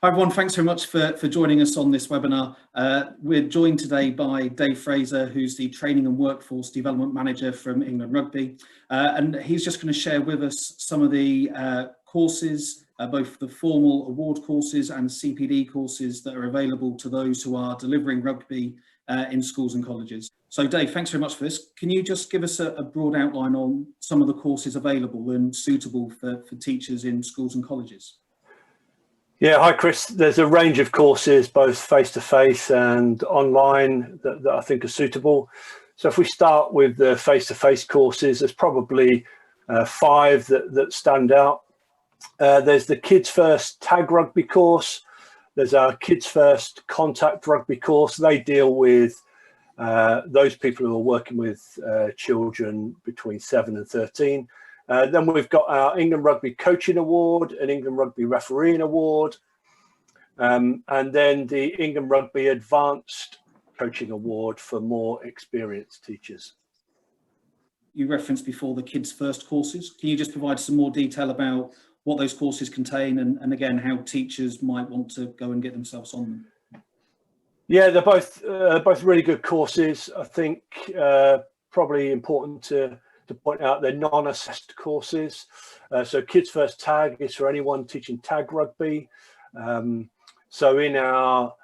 Hi everyone, thanks very much for joining us on this webinar. We're joined today by Dave Fraser, who's the Training and Workforce Development Manager from England Rugby. And he's just going to share with us some of the courses, both the formal award courses and CPD courses that are available to those who are delivering rugby in schools and colleges. So Dave, thanks very much for this. Can you just give us a broad outline on some of the courses available and suitable for teachers in schools and colleges? Yeah, hi Chris. There's a range of courses, both face-to-face and online, that I think are suitable. So if we start with the face-to-face courses, there's probably 5 that stand out. There's the Kids First Tag Rugby course. There's our Kids First Contact Rugby course. They deal with those people who are working with children between 7 and 13. Then we've got our England Rugby Coaching Award and England Rugby Refereeing Award, and then the England Rugby Advanced Coaching Award for more experienced teachers. You referenced before the Kids First courses. Can you just provide some more detail about what those courses contain and again, how teachers might want to go and get themselves on them? Yeah, they're both really good courses. I think probably important to point out they're non-assessed courses. So Kids First Tag is for anyone teaching tag rugby. So in our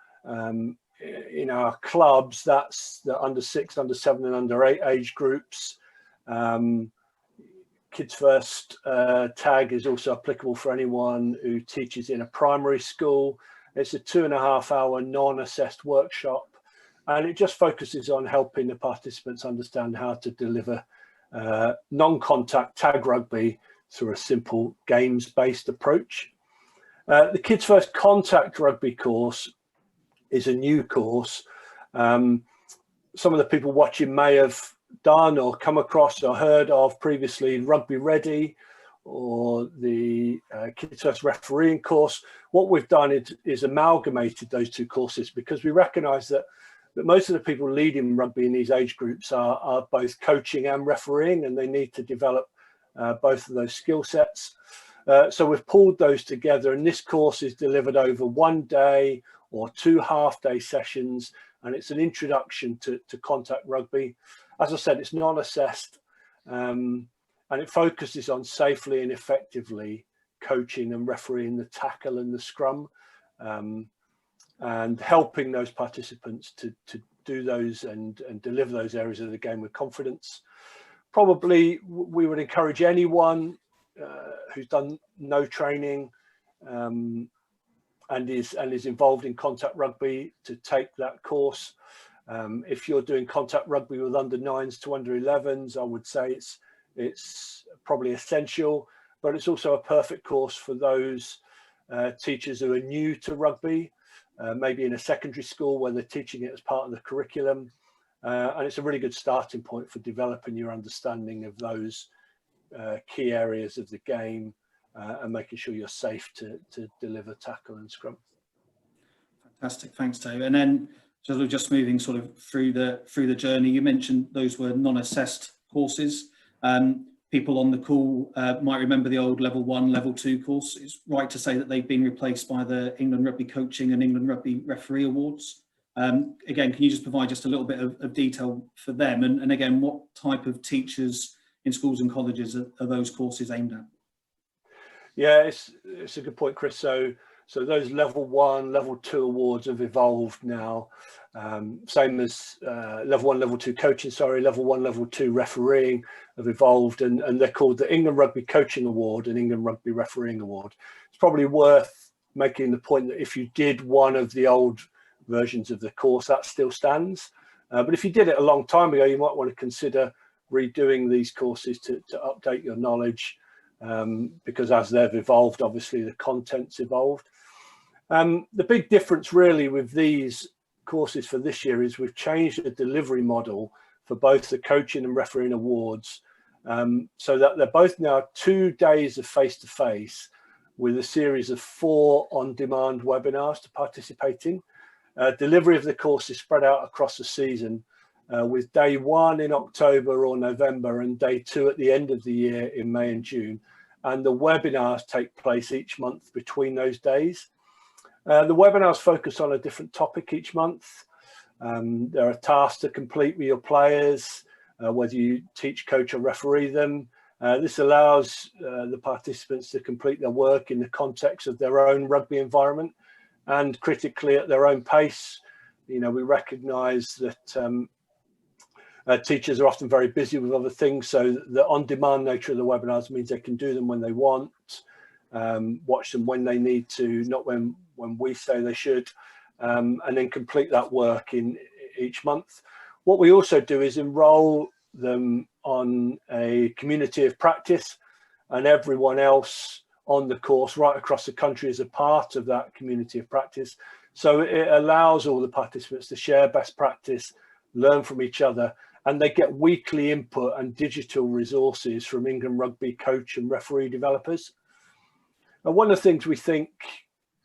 clubs, that's the under 6, under 7 and under 8 age groups. Kids First Tag is also applicable for anyone who teaches in a primary school. It's a 2.5-hour non-assessed workshop, and it just focuses on helping the participants understand how to deliver non-contact tag rugby through a simple games-based approach. The Kids First Contact Rugby course is a new course. Some of the people watching may have done or come across or heard of previously Rugby Ready or the Kids First Refereeing course. What we've done is amalgamated those 2 courses because we recognise that most of the people leading rugby in these age groups are both coaching and refereeing, and they need to develop both of those skill sets. So we've pulled those together, and this course is delivered over 1 day or 2 half-day sessions, and it's an introduction to contact rugby. As I said, it's non-assessed, and it focuses on safely and effectively coaching and refereeing the tackle and the scrum, and helping those participants to do those and deliver those areas of the game with confidence. Probably we would encourage anyone who's done no training and is involved in contact rugby to take that course. If you're doing contact rugby with under 9s to under 11s, I would say it's probably essential, but it's also a perfect course for those teachers who are new to rugby, maybe in a secondary school where they're teaching it as part of the curriculum. And it's a really good starting point for developing your understanding of those key areas of the game and making sure you're safe to deliver tackle and scrum. Fantastic, thanks Dave. And then just moving sort of through the journey, you mentioned those were non-assessed courses. People on the call might remember the old level 1, level 2 course. It's right to say that they've been replaced by the England Rugby Coaching and England Rugby Referee Awards. Again, can you just provide just a little bit of detail for them? And again, what type of teachers in schools and colleges are those courses aimed at? Yeah, it's a good point, Chris. So those level 1, level 2 awards have evolved now. Same as level 1, level 2 coaching, level 1, level 2 refereeing have evolved, and they're called the England Rugby Coaching Award and England Rugby Refereeing Award. It's probably worth making the point that if you did one of the old versions of the course, that still stands. But if you did it a long time ago, you might want to consider redoing these courses to update your knowledge, because as they've evolved, obviously the content's evolved. The big difference really with these courses for this year is we've changed the delivery model for both the coaching and refereeing awards, so that they're both now 2 days of face-to-face with a series of 4 on-demand webinars to participate in. Delivery of the course is spread out across the season, with day 1 in October or November and day 2 at the end of the year in May and June. And the webinars take place each month between those days. The webinars focus on a different topic each month. There are tasks to complete with your players, whether you teach, coach or referee them. This allows the participants to complete their work in the context of their own rugby environment and critically at their own pace. You know, we recognise that teachers are often very busy with other things, so the on-demand nature of the webinars means they can do them when they want, watch them when they need to, not when we say they should, and then complete that work in each month. What we also do is enroll them on a community of practice, and everyone else on the course right across the country is a part of that community of practice. So it allows all the participants to share best practice, learn from each other, and they get weekly input and digital resources from England Rugby coach and referee developers. And one of the things we think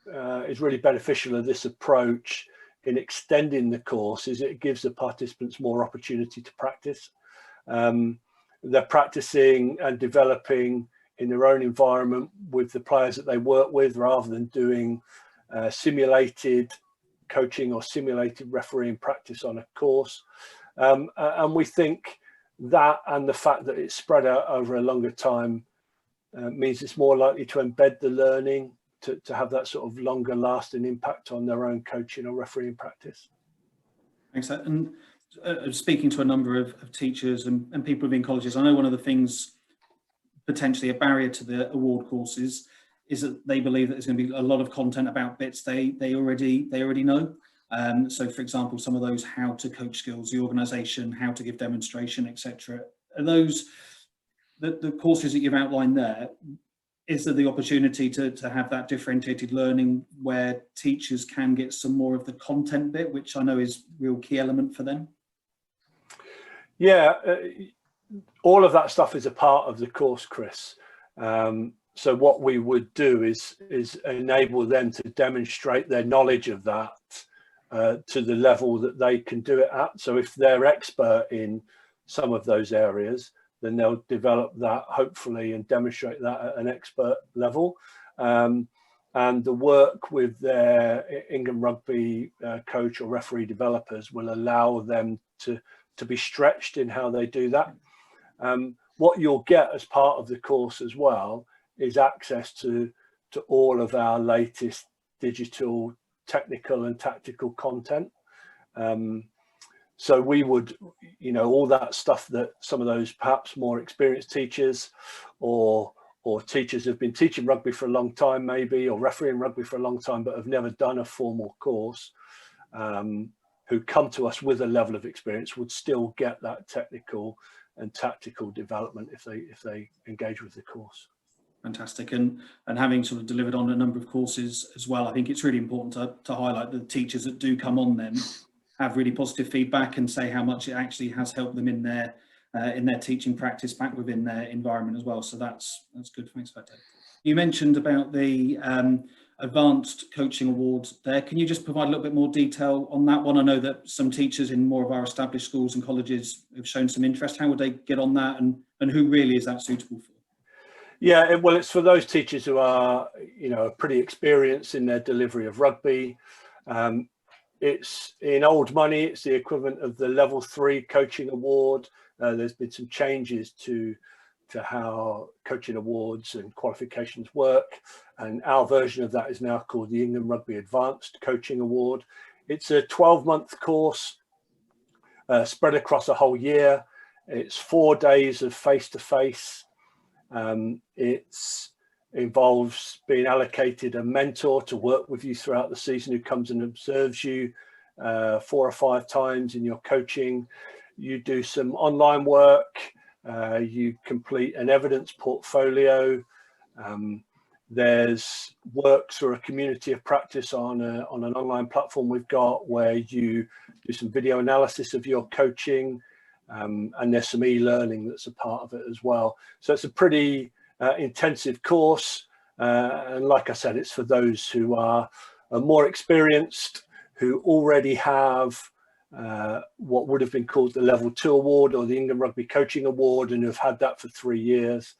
is really beneficial of this approach in extending the course is it gives the participants more opportunity to practice. They're practicing and developing in their own environment with the players that they work with, rather than doing simulated coaching or simulated refereeing practice on a course. And we think that, and the fact that it's spread out over a longer time, means it's more likely to embed the learning to have that sort of longer lasting impact on their own coaching or refereeing practice. Thanks. And speaking to a number of teachers and people within colleges, I know one of the things, potentially a barrier to the award courses, is that they believe that there's going to be a lot of content about bits they already know. So, for example, some of those how to coach skills, the organisation, how to give demonstration, etc. Are those the courses that you've outlined there? Is there the opportunity to have that differentiated learning where teachers can get some more of the content bit, which I know is a real key element for them? Yeah, all of that stuff is a part of the course, Chris. So what we would do is enable them to demonstrate their knowledge of that to the level that they can do it at. So if they're expert in some of those areas, then they'll develop that hopefully and demonstrate that at an expert level. And the work with their England Rugby coach or referee developers will allow them to be stretched in how they do that. What you'll get as part of the course as well is access to all of our latest digital, technical and tactical content. So we would, you know, all that stuff that some of those perhaps more experienced teachers or teachers who've been teaching rugby for a long time maybe, or refereeing rugby for a long time but have never done a formal course, who come to us with a level of experience, would still get that technical and tactical development if they engage with the course. Fantastic. And having sort of delivered on a number of courses as well, I think it's really important to highlight the teachers that do come on them have really positive feedback and say how much it actually has helped them in their teaching practice back within their environment as well. So that's good. Thanks for that, Dave. You mentioned about the advanced coaching awards there. Can you just provide a little bit more detail on that one? I know that some teachers in more of our established schools and colleges have shown some interest. How would they get on that, and who really is that suitable for? Yeah, well, it's for those teachers who are, you know, pretty experienced in their delivery of rugby. It's in old money, it's the equivalent of the level 3 coaching award. There's been some changes to how coaching awards and qualifications work, and our version of that is now called the England Rugby Advanced Coaching Award. It's a 12-month course spread across a whole year. It's 4 days of face-to-face. It involves being allocated a mentor to work with you throughout the season, who comes and observes you 4 or 5 times in your coaching. You do some online work. You complete an evidence portfolio. There's work through a community of practice on an online platform we've got, where you do some video analysis of your coaching, and there's some e-learning that's a part of it as well. So it's a pretty intensive course, and like I said, it's for those who are more experienced, who already have what would have been called the level 2 award or the England Rugby Coaching Award, and have had that for 3 years.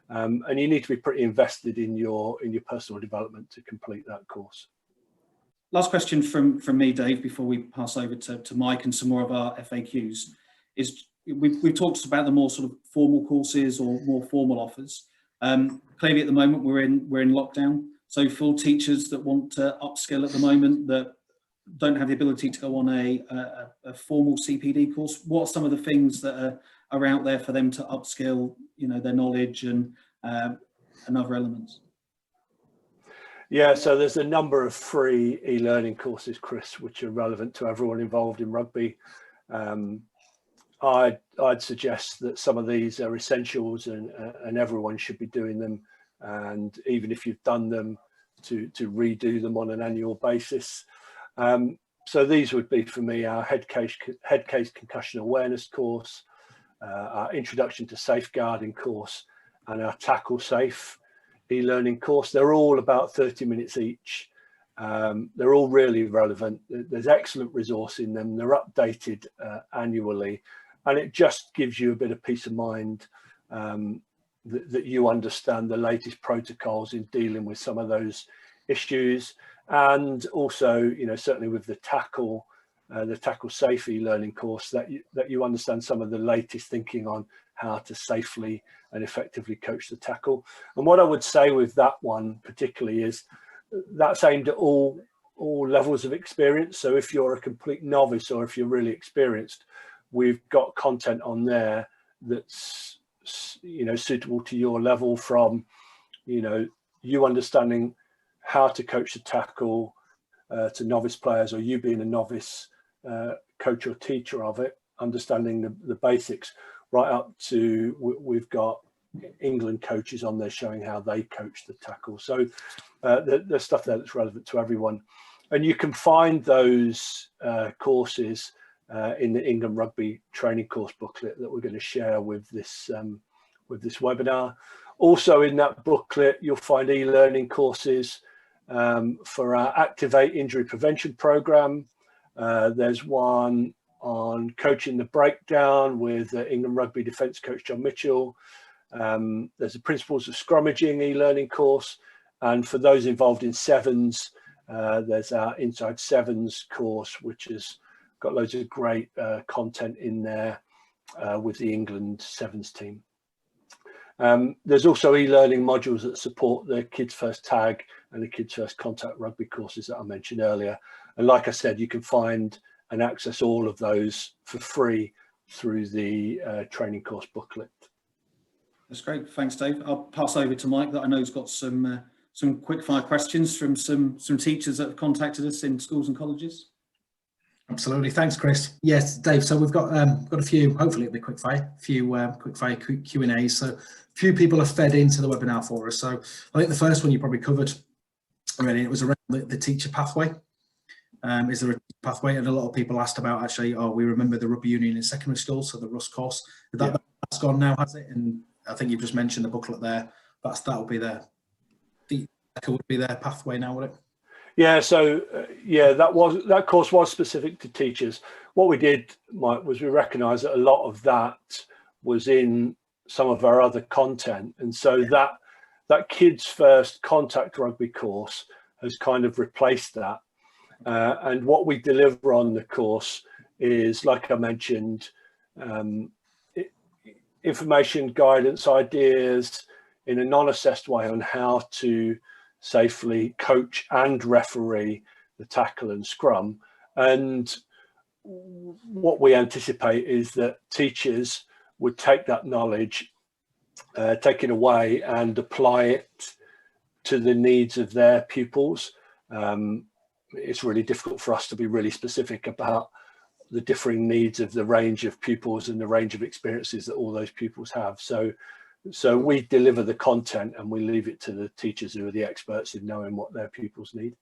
And you need to be pretty invested in your personal development to complete that course. Last question from me, Dave, before we pass over to Mike and some more of our FAQs, is we've talked about the more sort of formal courses or more formal offers. Clearly at the moment we're in lockdown. So for teachers that want to upskill at the moment, that don't have the ability to go on a formal CPD course, what are some of the things that are out there for them to upskill, you know, their knowledge and other elements? Yeah, so there's a number of free e-learning courses, Chris, which are relevant to everyone involved in rugby. I'd suggest that some of these are essentials and everyone should be doing them. And even if you've done them, to redo them on an annual basis. So these would be for me our head case concussion awareness course, our introduction to safeguarding course, and our tackle safe e-learning course. They're all about 30 minutes each. They're all really relevant. There's excellent resource in them. They're updated annually, and it just gives you a bit of peace of mind that you understand the latest protocols in dealing with some of those issues. And also, you know, certainly with the tackle safe e-learning course, that you understand some of the latest thinking on how to safely and effectively coach the tackle. And what I would say with that one particularly is that's aimed at all levels of experience. So if you're a complete novice or if you're really experienced, we've got content on there that's, you know, suitable to your level, from, you know, you understanding how to coach the tackle to novice players, or you being a novice coach or teacher of it, understanding the basics, right up to we've got England coaches on there showing how they coach the tackle. So there's stuff there that's relevant to everyone, and you can find those courses in the England Rugby training course booklet that we're going to share with this webinar. Also in that booklet you'll find e-learning courses for our Activate Injury Prevention program. There's one on coaching the breakdown with England Rugby defence coach John Mitchell. There's a Principles of Scrummaging e-learning course, and for those involved in sevens, there's our Inside Sevens course, which has got loads of great content in there with the England sevens team. There's also e-learning modules that support the Kids First Tag and the Kids First Contact Rugby courses that I mentioned earlier. And like I said, you can find and access all of those for free through the training course booklet. That's great. Thanks, Dave. I'll pass over to Mike, that I know has got some quick fire questions from some teachers that have contacted us in schools and colleges. Absolutely, thanks, Chris. Yes, Dave. So we've got a few. Hopefully, it'll be quick fire. A few quick fire Q&As. So a few people have fed into the webinar for us. So I think the first one you probably covered already. It was around the teacher pathway. Is there a pathway? And a lot of people asked about, actually, we remember the rugby union in secondary school, so the RUS course. That's gone now, has it? And I think you've just mentioned the booklet there. That'll be would be their pathway now, would it? Yeah, so that course was specific to teachers. What we did, Mike, was we recognised that a lot of that was in some of our other content, and so that Kids First Contact Rugby course has kind of replaced that. And what we deliver on the course is, like I mentioned, information, guidance, ideas in a non-assessed way on how to safely coach and referee the tackle and scrum. And what we anticipate is that teachers would take that knowledge, take it away and apply it to the needs of their pupils. It's really difficult for us to be really specific about the differing needs of the range of pupils and the range of experiences that all those pupils have. So we deliver the content and we leave it to the teachers who are the experts in knowing what their pupils need.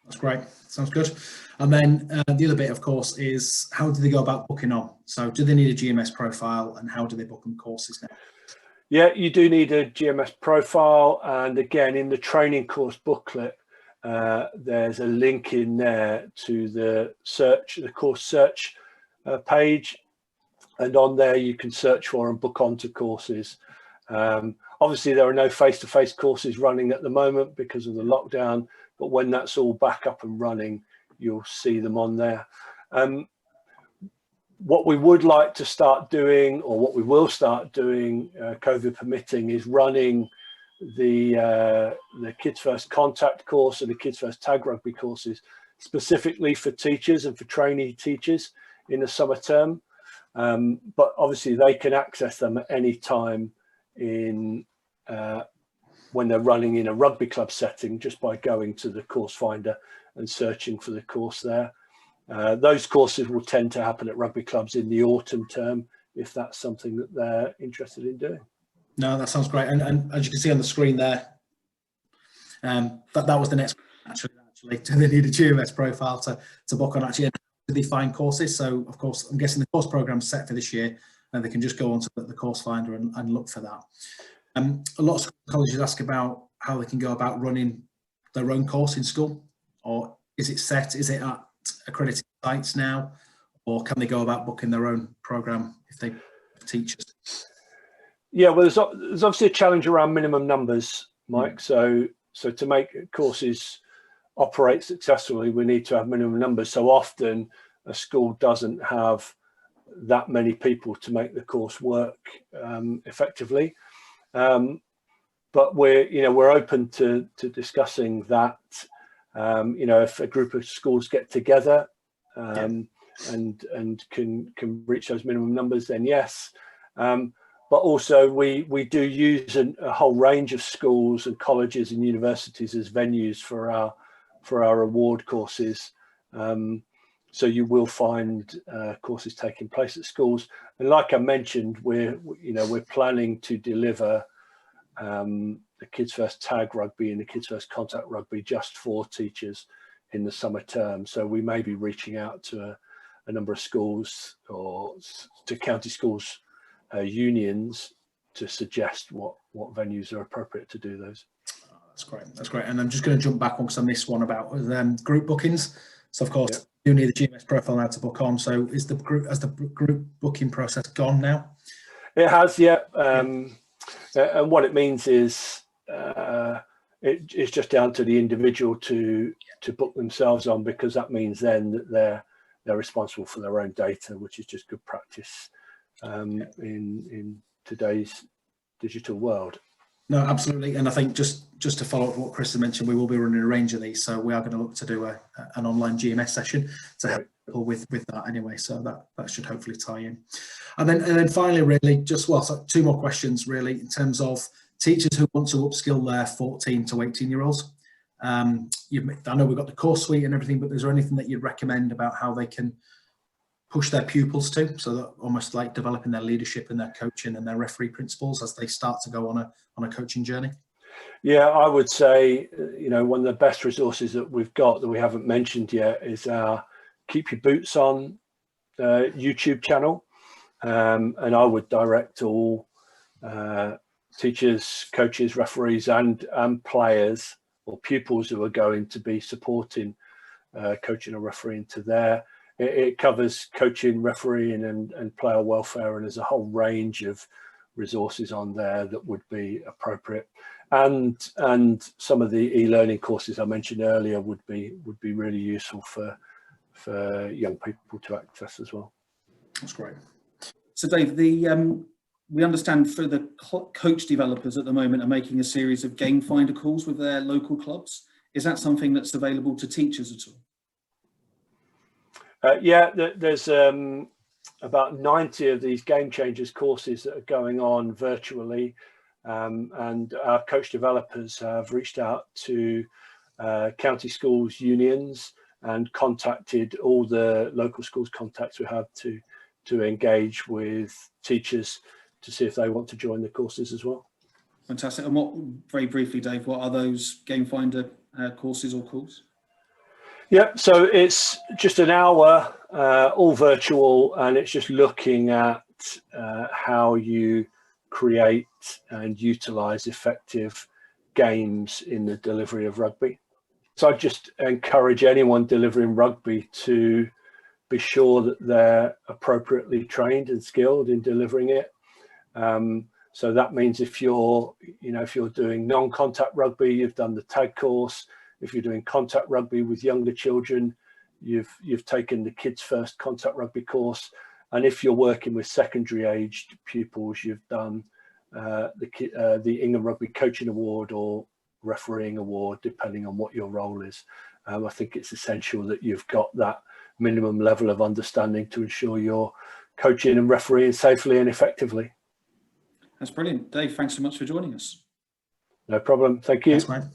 That's great. Sounds good. And then the other bit, of course, is how do they go about booking on? So do they need a GMS profile, and how do they book on courses now? Yeah, you do need a GMS profile. And again, in the training course booklet, there's a link in there to the course search page. And on there, you can search for and book onto courses. Obviously, there are no face-to-face courses running at the moment because of the lockdown, but when that's all back up and running, you'll see them on there. What we would like to start doing, or what we will start doing, COVID permitting, is running the Kids First Contact course and the Kids First Tag Rugby courses specifically for teachers and for trainee teachers in the summer term. But obviously they can access them at any time in when they're running in a rugby club setting, just by going to the course finder and searching for the course there. Those courses will tend to happen at rugby clubs in the autumn term, if that's something that they're interested in doing. No, that sounds great. And as you can see on the screen there, that was the next actually do they need a GMS profile to book on actually defined courses. So of course, I'm guessing the course program's set for this year, and they can just go onto the course finder and look for that. A lot of colleges ask about how they can go about running their own course in school, or is it set? Is it at accredited sites now, or can they go about booking their own program if they have teachers? Yeah, well, there's obviously a challenge around minimum numbers, Mike. So to make courses operate successfully, we need to have minimum numbers. So often a school doesn't have that many people to make the course work effectively. But we're open to discussing that. If a group of schools get together and can reach those minimum numbers, then yes. But also we do use a whole range of schools and colleges and universities as venues for our award courses. So you will find courses taking place at schools. And like I mentioned, we're planning to deliver the Kids First Tag Rugby and the Kids First Contact Rugby just for teachers in the summer term. So we may be reaching out to a number of schools or to county schools unions to suggest what venues are appropriate to do those. Oh, that's great. And I'm just going to jump back on because I missed one about group bookings. So of course, you need a GMS profile now to book on. So has the group booking process gone now? It has, yeah. And what it means is it's just down to the individual to book themselves on, because that means then that they're responsible for their own data, which is just good practice in today's digital world. No, absolutely. And I think just to follow up what Chris has mentioned, we will be running a range of these. So we are going to look to do an online GMS session to help people with that anyway. So that should hopefully tie in. And then finally, really, so 2 more questions really, in terms of teachers who want to upskill their 14 to 18-year-olds. I know we've got the course suite and everything, but is there anything that you'd recommend about how they can push their pupils to, so that almost like developing their leadership and their coaching and their referee principles as they start to go on a coaching journey? Yeah, I would say, one of the best resources that we've got that we haven't mentioned yet is our Keep Your Boots On YouTube channel. And I would direct all teachers, coaches, referees and players or pupils who are going to be supporting coaching or refereeing to there. It covers coaching, refereeing and player welfare, and there's a whole range of resources on there that would be appropriate. And some of the e-learning courses I mentioned earlier would be really useful for young people to access as well. That's great. So Dave, we understand for the coach developers at the moment are making a series of game finder calls with their local clubs. Is that something that's available to teachers at all? Yeah, there's about 90 of these Game Changers courses that are going on virtually, and our coach developers have reached out to county schools unions and contacted all the local schools contacts we have to engage with teachers to see if they want to join the courses as well. Fantastic. And very briefly, Dave, what are those Game Finder courses or calls? Yep, so it's just an hour, all virtual, and it's just looking at how you create and utilize effective games in the delivery of rugby. So I just encourage anyone delivering rugby to be sure that they're appropriately trained and skilled in delivering it. So that means if you're doing non-contact rugby, you've done the tag course. If you're doing contact rugby with younger children, you've taken the Kids First Contact Rugby course. And if you're working with secondary aged pupils, you've done the England Rugby Coaching Award or refereeing award, depending on what your role is. I think it's essential that you've got that minimum level of understanding to ensure you're coaching and refereeing safely and effectively. That's brilliant. Dave, thanks so much for joining us. No problem. Thank you. Thanks, mate.